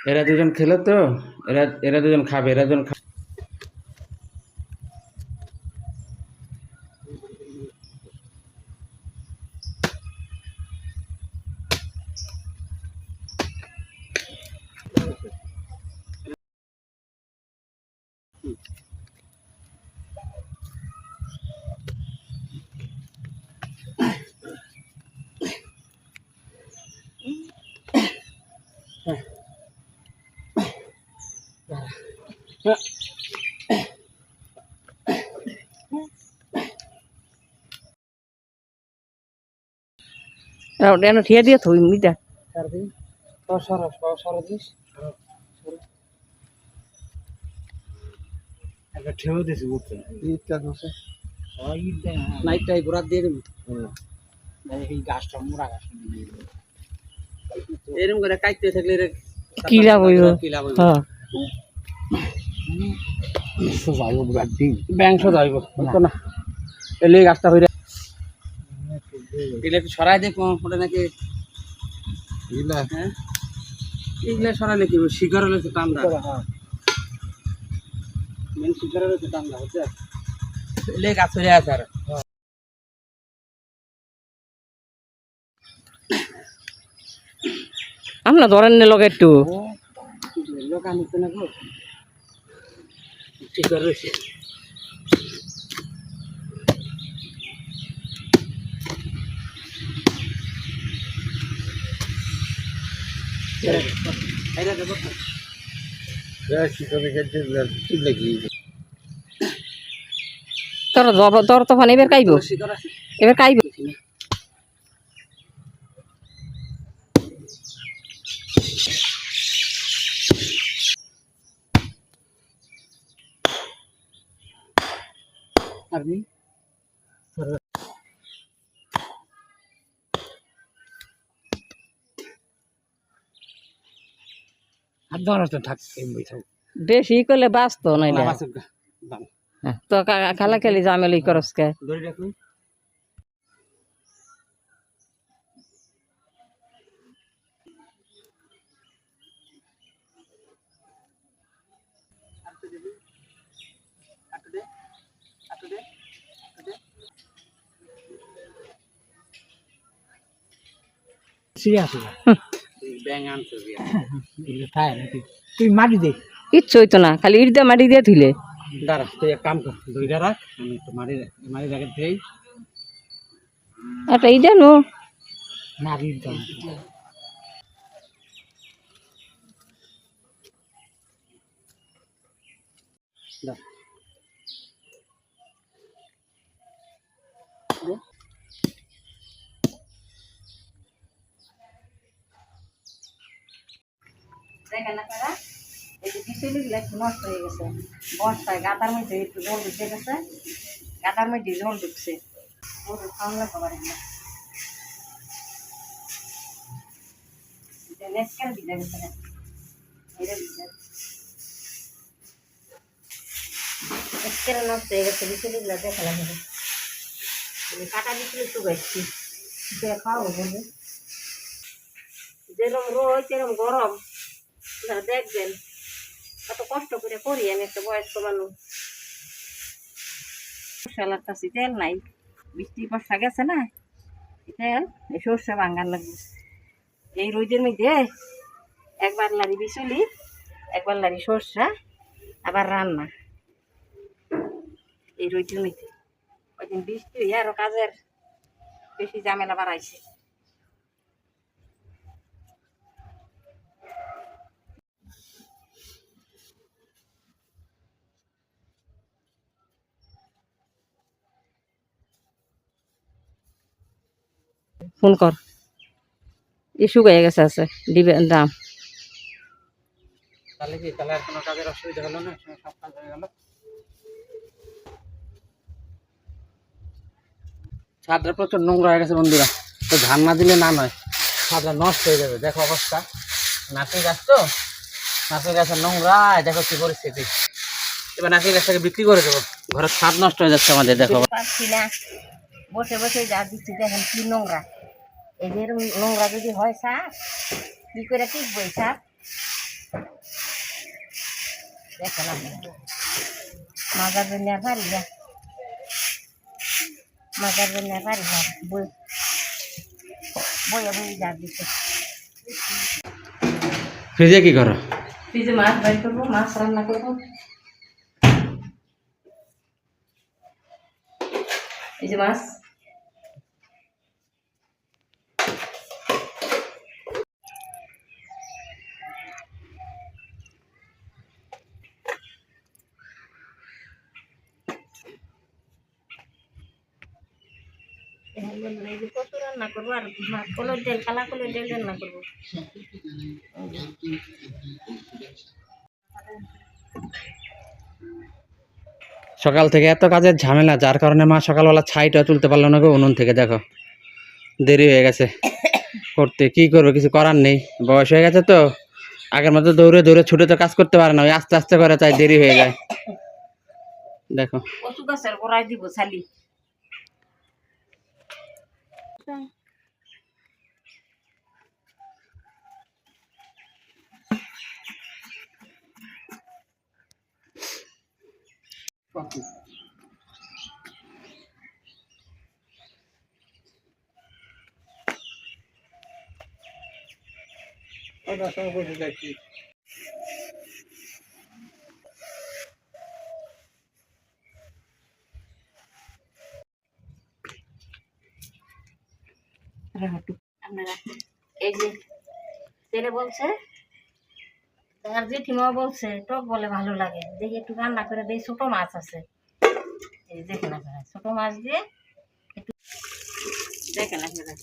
এরা দুজন খেলো তো, এরা এরা দুজন খাবে, এরা দুজন ওটা ঠিয়া দিয়ে থই মিটা ঠেউ দিয়েছি বুঝতে নাইটটাই ঘোরা দিয়ে দেবো এই গাছটা মোড়া গাছ এরকম করে কাটতে থাকলে কি লাভ হইব হ্যাঁ সোজাইব বিরাট দিন ব্যাংক সোজাইব না এলে গাছটা হইরে এলে একটু সরাই দেখো ওটা নাকি ইলা হ্যাঁ এইগুলা সরাইলে কি শিকার হলে তো টান দেয় মেন শিকার হলে তো টান দেয় বুঝছে এলে গাছ হয়ে আছে আর আমরা ধরেন লগে একটু লোক আনিতে না গো শিকার রয়েছে তোর তখন এবার কাইব এবার কাইব আপনি হাত ধরার তো থাকছে বেশি করলে বাঁচতো নাই দাম তো খালা খেলি জামেলি করস কে ধরে রাখুন তুই মাটি দে কিচ্ছু হইতো না খালি ইট দিয়ে মাটি দিয়ে থুলে দাঁড়া তুই এক কাম কর দুইটা রাখ আমি একটু মাটি মাটি রেখে দিই একটা ইটা নো মাটি দাম দেখেন আপনারা এই যে বিচুলিগুলো একটু নষ্ট হয়ে গেছে বর্ষায় গাদার মধ্যে একটু জল ঢুকে গেছে গাদার মধ্যে জল ঢুকছে গরু খাওয়ালে খাবার এগুলো নেচকেন ভিজে গেছে এটা ভিজে নেচকেন নষ্ট হয়ে গেছে বিচুলিগুলো দেখা লাগে কাটা বিচুলি শুকাইছি খাওয়া বলবে যেরকম রোদ সেরকম গরম দেখবেন কত কষ্ট করে করি আমি একটা বয়স্ক মানুষ সরষে কাছে তেল নাই বৃষ্টি বর্ষা গেছে না তেল এই সর্ষে ভাঙার লাগবে এই রোদের মধ্যে একবার লারি বিচুলি একবার লারি সর্ষা আবার রান্না এই রোদের মধ্যে ওই দিন বৃষ্টি হয়ে আরো কাজের বেশি ঝামেলা বাড়াইছে ফোন কর ইস্যু হয়ে গেছে আছে দিবে দাম তাহলে কি তাহলে আর কোনো কাজের অসুবিধা হলো না সব কাজ হয়ে গেল ছাদটা প্রচুর নোংরা হয়ে গেছে বন্ধুরা তো ধান না দিলে না নয় ছাদটা নষ্ট হয়ে যাবে দেখো অবস্থা নাচে গাছ তো নাচের গাছের নোংরা দেখো কি পরিস্থিতি এবার নাচের গাছটাকে বিক্রি করে দেবো ঘরের ছাদ নষ্ট হয়ে যাচ্ছে আমাদের দেখো পাচ্ছি না বসে বসে যা দিচ্ছি দেখেন কি নোংরা এই যে নোংরা যদি হয় সাপ কি করে টিকবো সাপ দেখেন মাজার জন্য আর পারি না, মাজার জন্য আর পারি না, বইয়া বই যা দিচ্ছে। ফ্রিজে কি করো? ফ্রিজে মাছ বের করবো, মাছ রান্না করবো। এই যে মাছ, কচু রান্না করবো আর কলের তেল, কালা কলের তেল রান্না করবো। সকাল থেকে এত কাজের ঝামেলা, যার কারণে মা সকালবেলা ছাইটা তুলতে পারলো না গো উনুন থেকে। দেখো দেরি হয়ে গেছে করতে, কি করবে, কিছু করার নেই, বয়স হয়ে গেছে তো। আগের মতো দৌড়ে দৌড়ে ছুটে তো কাজ করতে পারে না, ওই আস্তে আস্তে করে, তাই দেরি হয়ে যায়। দেখো কচু গাছের গোড়ায় দিব ছালি। আপনারা এই যে ছেলে বলছে, আর জেঠিমা বলছে টক বলে ভালো লাগে, দেখি একটু রান্না করে দিই। ছোট মাছ আছে, এই দেখেন আপনারা, ছোট মাছ দিয়ে একটু দেখেন আপনারা।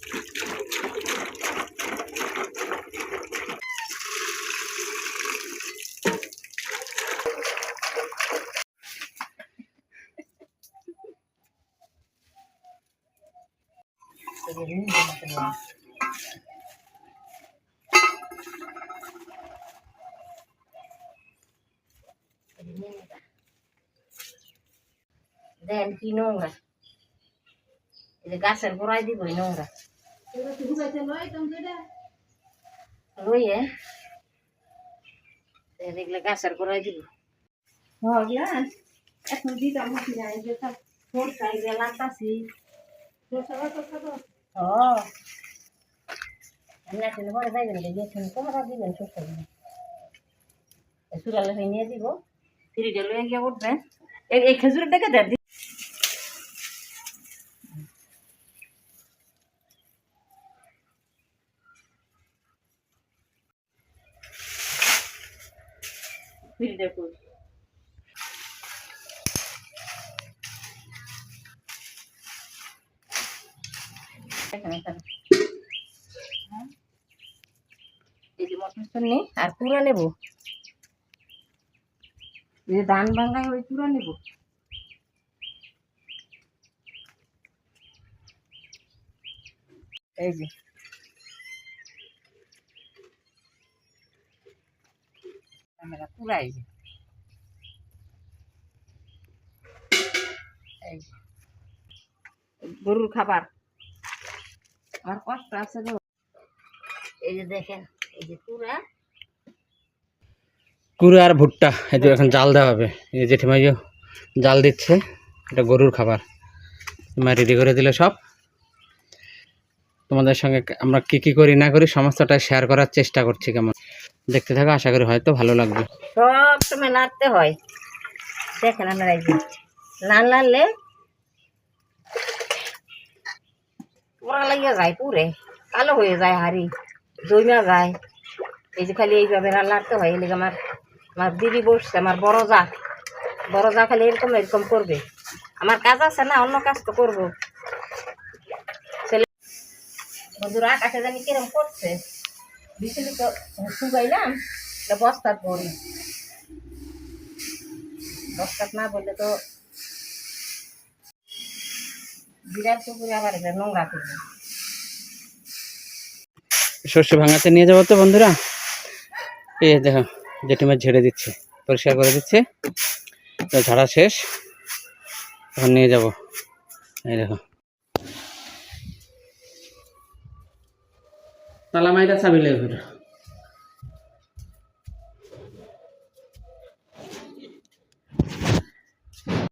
দেন কি নোংরা, এই যে গাছের গোড়ায় দিব এই নোংরা লইয়ে, দেখলে গাছের গোড়ায় দিব। এখন দিতাম লাগতাছি। পরে যাইবেন তোমরা দিবেন সুস্থ সুরালে নিয়ে দিব, ফ্রিজে লইয়া গিয়ে উঠবেন। এই খেজুরের দেখে দেন ফ্রিজে কই এই যে মটর শুনি আর পুরা নেব, এই যে ধান ভাঙায় ওই পুরা নেব। এই যে আমরা পুরা, এই যে এই যে গরুর খাবার, আমার কষ্ট আছে গো। এই যে দেখেন, এই যে পুরা কুড়ে আর ভুট্টা, এই যে এখন জাল দেওয়া হবে। এই জেঠিমা জাল দিচ্ছে, এটা গরুর খাবার। মা রেডি করে দিলে সব। তোমাদের সঙ্গে আমরা কি কি করি না করি সমস্তটা শেয়ার করার চেষ্টা করছি, কেমন দেখতে থাকো, আশা করি হয়তো ভালো লাগবে। সব সময় নাড়তে হয়, দেখেন আপনারা, এই যে নাড়লে পোড়া লাগিয়ে যায়, পুরে কালো হয়ে যায়, হাড়ি জমা যায়। এই যে খালি এইভাবে নাড়তে হয়। এদিকে আমার আমার দিদি বসছে, আমার বড় যা খালি এরকম এরকম করবে। আমার কাজ আছে না, অন্য কাজ তো করবো। ছেলে বন্ধুরা আকাশে জানি কিরম করছে, বিচুলি তো শুকাইলাম, বস্তাত ভরি, বস্তাত না বললে তো বিরাট পুকুরে আবার এটা নোংরা করবে। শস্য ভাঙাতে নিয়ে যাবো তো বন্ধুরা। এই দেখো জেঠিমা ঝেড়ে দিচ্ছে, পরিষ্কার করে দিচ্ছে, তো ঝাড়া শেষ, এখন নিয়ে যাব। এই দেখো তালা মাইটা চাবি লেগে